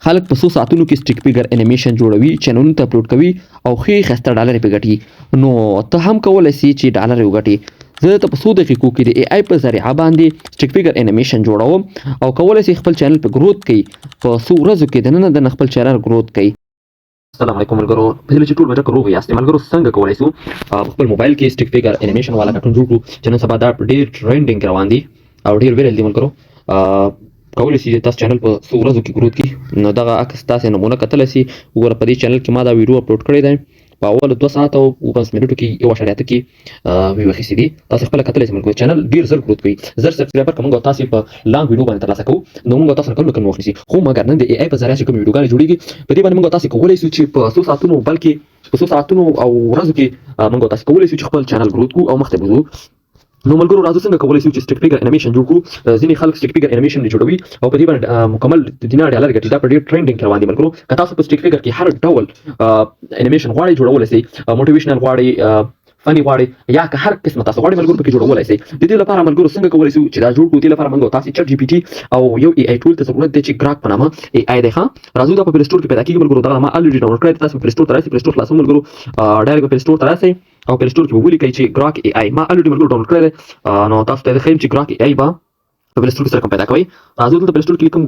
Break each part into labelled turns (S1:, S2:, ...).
S1: خلک په 100 ساعتونو کې سټیک فیګر انیمیشن جوړوي، چینلونو ته اپلوډ کوي او ښې ښایسته ډالر پې ګټي. نو ته هم کولی سي چې ډالر یې وګټې. زه ته په 100 دقیقو کې د AI په ذریعه باندې سټیک فیګر انیمیشن جوړوم او کولی سي خپل چینل په ګروت کړي. په 100 ورځو کې دننه خپل چینل ګروت کړي. السلام علیکم ملګرو، په دې چې ټول مې روغ یاست ملګرو، څنګه کولی شو خپل موبایل کې سټیک فیګر انیمیشن والا کارټون جوړ کړو چې نن سبا دا ډېر ټرینډینګ روان دي او ډېر ویرل دي ملګرو. کولی شي تاسو چینل په 100 ورځو کې ګروت کړي. نو دغه عکس تاسو نمونه کتلی سي. وګوره په دې چینل کې ما دا ویډیو اپلوډ کړی دی په اولو 2 ساعت او 5 منټو کې 1.8 کې ویو اخیستې دي. تاسو خپله کتلی سئ ملګرو، چینل ډېر زر ګروت کوي. زر سبسکرایبر که موږ تاسو په لانګ ویډیو باندې ترلاسه کوو نو موږ تاسو نه کله واخلي. خو مګر نن د AI په ذریعه چې کوم ویډیوګانې جوړېږي په دې باندې موږ تاسو کولی شو چې په 100 ساعتونو بلکې په 100 ساعتونو او ورځو کې موږ تاسو کولی شو چې خپل چینل ګروت کړو او مخته وځو. نو ملګرو راځو څنګه کولی شو چې سټیک فیګر انیمیشن جوړ کړو. ځینې خلک سټیک فیګر انیمیشن جوړوي او په دې باندې مکمل دینار ډالر ګټي. دا په ډېر ټرینډینګ کې روان دي ملګرو. که تاسو په سټیک فیګر کې هر ډول انیمیشن غواړئ جوړولی سئ، موټیویشنل غواړئ، فني غواړئ، یا که هر قسمه تاسو غواړئ ملګرو پکې جوړولی سئ. د دې لپاره ملګرو څنګه کولی شو چې دا جوړ کړو. دې لپاره موږ تاسو چټ جی پی ټي او یو AI ټول ته ضرورت دی چې ګراک په نامه AI دی. ښه راځو دا په پلی سټور کې پیدا کېږي ملګرو. دغه ما الریډي ډاونلوډ کړی. تاسو پلی سټور ته راسئ، پلی سټور خلاصوم ملګرو، ډایرکټ په پلی سټور ته راسئ او پلی سټور کې به ولیکئ چې ګراک AI. ما الریډي ملګرو ډاونلوډ کړی دی. نو تاسو ته ښیم چې ګراک AI به په پلی سټور کې سره کوم پیدا کوئ. راځو دلته پلی سټور کې لیکم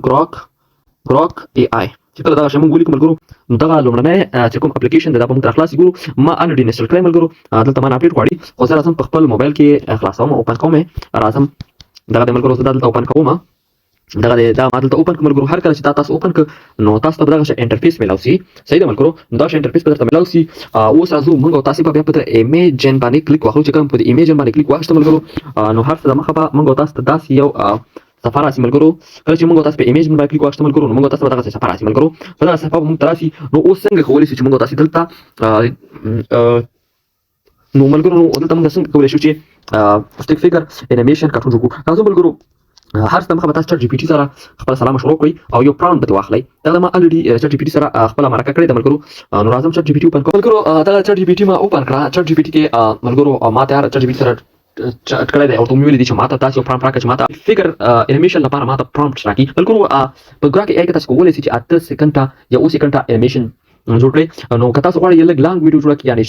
S1: ګراک AI. چې کله دغه شی موږ ولیکو ملګرو نو دغه لومړنی چې کوم اپلیکیشن دی دا به موږ راخلاص کړو. ما الریډي انسټال کړی ملګرو. دلته ما نه اپډیټ غواړي خو زه راځم په خپل موبایل کې خلاصوم، اوپن کوم یې. راځم دغه دی ملګرو، زه دلته اوپن کوم. دغه دی دا ما دلته اوپن کړ ملګرو. هر کله چې تاسو اوپن کړ نو تاسو ته دغه شی انټرفیس میلاو سي. صحیح ده ملګرو، دا شی انټرفیس به درته میلاو سي. اوس راځو موږ او تاسو به بیا په ایمیجن باندې کلیک واخلو. چې کوم په ایمیجن باندې کلیک واخیسته ملګرو نو هر څه د مخه به موږ تاسو ته داسې یو صفحه راسي ملګرو. کله چې موږ تاسو په ایمیج باندې کلیک واخیسته ملګرو نو موږ تاسو ته دغه صفحه راسي ملګرو. په دغه صفحه به موږ راسي. نو اوس څنګه کولی شو چې موږ تاسو دلته نو ملګرو نو دلته موږ څنګه کولی شو چې سټیک فیګر انیمیشن کارټون جوړ کړو. راځو ملګرو هر څه مخه به تاسو چټ جی پی ټي سره خپل سلام شروع کړئ او یو پرامپټ به واخلئ. دا ما الریډي چټ جی پی ټي سره خپل مرکه کړې ده ملګرو. نو راځم چټ جی پی ټي اوپن کوم ملګرو. دا چټ جی پی ټي ما اوپن کړه. چټ جی پی ټي کې ملګرو ما ته چټ جی پی ټي سره چټ کړی دی او ته مې ویلي دي چې ما ته تاسو پرامپټ راکړه چې ما ته فیګر انیمیشن لپاره ما ته پرامپټ راکړي ملګرو. په ګراک AI کې تاسو کولی شئ چې 8 سکنډه یا 9 سکنډه انیمیشن جوړ کړئ. نو که تاسو غواړئ یو لږ لانګ ویډیو جوړ کړئ، یعنې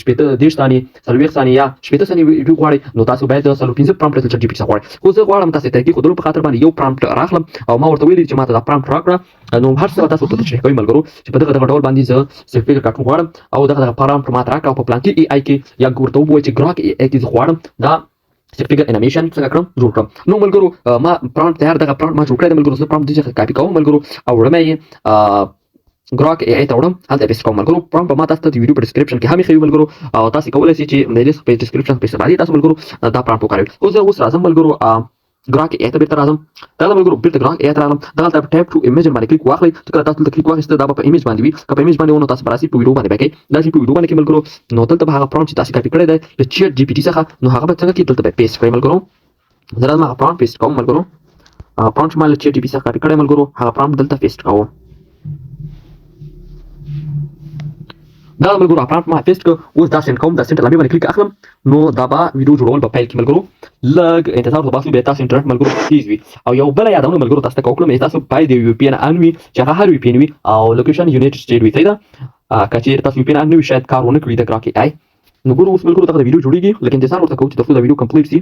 S1: 30 ثانیې 40 ثانیې یا 60 ثانیې ویډیو غواړئ نو تاسو باید 15 پرامپټ چټ جی پی ټي څخه غواړئ. خو زه غواړم تاسو ته کې خودلو په خاطر باندې یو پرامپټ راخلم او ما ورته ویلي چې ما ته دا پرامپټ راکړه. نو هر څه تاسو ته تشریح کوم ملګرو چې په دغه ډول باندې زه سټیک فیګر کارټون غواړم او دغه پرامپټ ما ته راکړه او په پلان کې AI کې یا ورته ووایئ چې ګراک AI کې زه غواړم دا سټیک فیګر انیمیشن څنګه کړم جوړ کړم. نو ملګرو ما پرامپټ تیار دغه پرامپټ ما جوړ کړی دی ملګرو. زه پرامپټ دې کاپي کوم ملګرو او وړم یې ګراک AI ته وړم، هلته پیسټ کوم ملګرو. پرامپټ ما تاسو ته د ویډیو په ډسکرپشن کې هم ایښی وي ملګرو او تاسو کولی شئ چې د دې په ډسکرپشن په باندې تاسو ملګرو دا پرامپټ وکاروئ. اوس راځم ملګرو ګراک AI ته بیرته راځم. دا ملګرو بیرته ګراک AI ته راغلم. دغلته په ټیپ ټو ایمیجن باندې کلیک واخلئ. چې کله تاسو دلته کلیک واخیسته دا به په ایمیج باندې وي. که په ایمیج باندې ونه تاسو به راسئ په ویډیو باندې به کوئ. داسې په ویډیو باندې کې ملګرو نو دلته به هغه پرامپټ چې تاسو کاپي کړی دی د چټ جی پی ټي څخه نو هغه به څنګه کړئ دلته به پیسټ کړئ ملګرو. زه راځم هغه پرامپټ پیسټ کوم ملګرو. پرامپټ چې ما له چټ جی پی ټي څخه کاپي کړی ملګرو هغه پرامپټ دلته پیسټ کوم. دا ملګرو پرامپټ ما پیسټ کړ. اوس دا سند کوم. دا سند لامبي باندې کلیک اخلم نو دا به ویډیو جوړول په پیل کې ملګرو. لږ انتظار وباسو بیا تاسو انټرنیټ ملګرو تیز وي. او یو بله یادونه ملګرو تاسو ته کوم تاسو باید یو VPN ان وي چې هغه هر VPN وي او لوکیشن یونایټډ سټیټ وي. صحیح ده. که چېرې تاسو VPN ان نه وي شاید کار ونه کړي د ګراک AI. نو ګورو اوس ملګرو دغه ویډیو جوړېږي لکه انتظار ورته کوو چې ترڅو دا ویډیو کمپلیټ سي.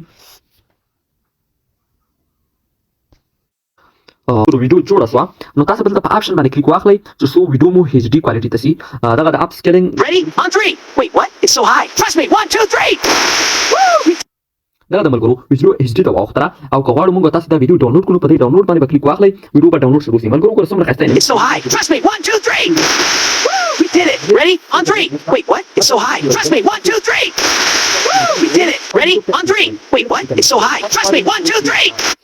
S1: ویډیو جوړه شوه نو تاسو به دلته په آپشن باندې کلیک واخلئ چې څو ویډیو مو HD کوالټي ته سي. دغه د اپ سکیلینګ
S2: Ready? On 3. Wait, what? It's so high. Trust me. 1, 2, 3. Woo!
S1: دغه د ملګرو ویډیو HD ته واوښتله او که غواړو موږ تاسو دا ویډیو ډاونلوډ کړو په دې ډاونلوډ باندې به کلیک واخلئ. ویډیو به ډاونلوډ شروع شي ملګرو. ګوره څومره ښایسته
S2: It's so high. Trust me. 1, 2, 3. Woo! We did it. Ready? On 3. Wait, what? It's so high. Trust me. 1, 2, 3. Woo! We did it. Ready? On 3. Wait, what? It's so high. Trust me. 1, 2, 3.